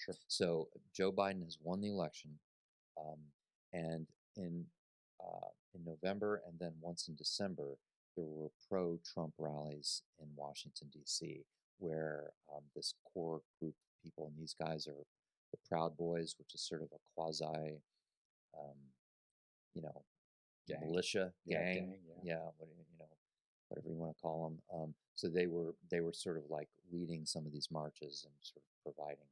Sure. So Joe Biden has won the election, um, and in November and then once in December, there were pro-Trump rallies in Washington D.C. where this core group of people, and these guys are the Proud Boys, which is sort of a quasi, um, you know, militia gang, whatever you want to call them. So they were sort of like leading some of these marches and sort of providing,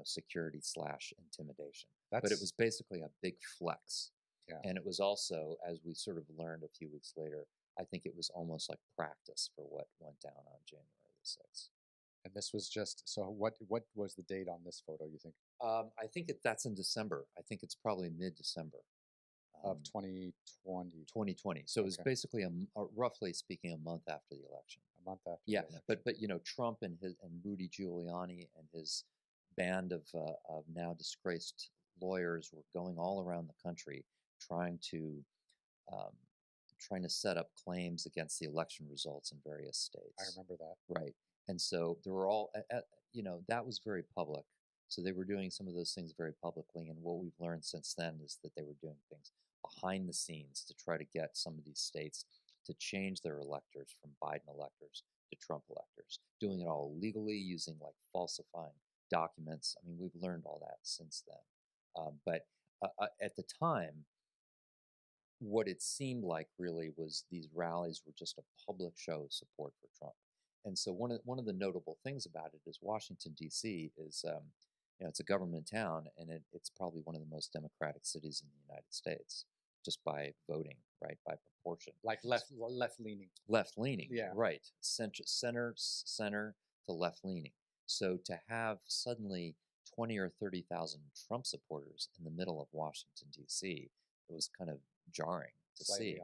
security / intimidation. But it was basically a big flex. Yeah. And it was also, as we sort of learned a few weeks later, I think it was almost like practice for what went down on January the 6th. And this was just, so what was the date on this photo, you think? I think that's in December. I think it's probably mid-December. Of 2020. 2020. So it was basically roughly speaking, a month after the election. A month after. Yeah, the election. but Trump and Rudy Giuliani and his band of now disgraced lawyers were going all around the country trying to set up claims against the election results in various states. I remember that. Right, and so there were all that was very public. So they were doing some of those things very publicly, and what we've learned since then is that they were doing things behind the scenes to try to get some of these states to change their electors from Biden electors to Trump electors, doing it all legally, using like falsifying documents. I mean, we've learned all that since then. But at the time, what it seemed like really was these rallies were just a public show of support for Trump. And so one of the notable things about it is Washington, D.C. is it's a government town, and it's probably one of the most democratic cities in the United States, just by voting, right, by proportion. Like left leaning. Left leaning, yeah, right, center to left leaning. So to have suddenly 20 or 30,000 Trump supporters in the middle of Washington D.C., it was kind of jarring to see.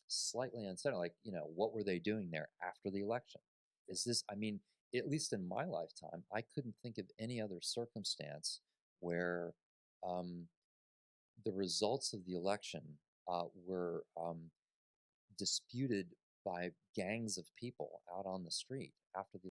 Slightly unsettling. Like, what were they doing there after the election? Is this? I mean, at least in my lifetime, I couldn't think of any other circumstance where the results of the election were disputed by gangs of people out on the street after the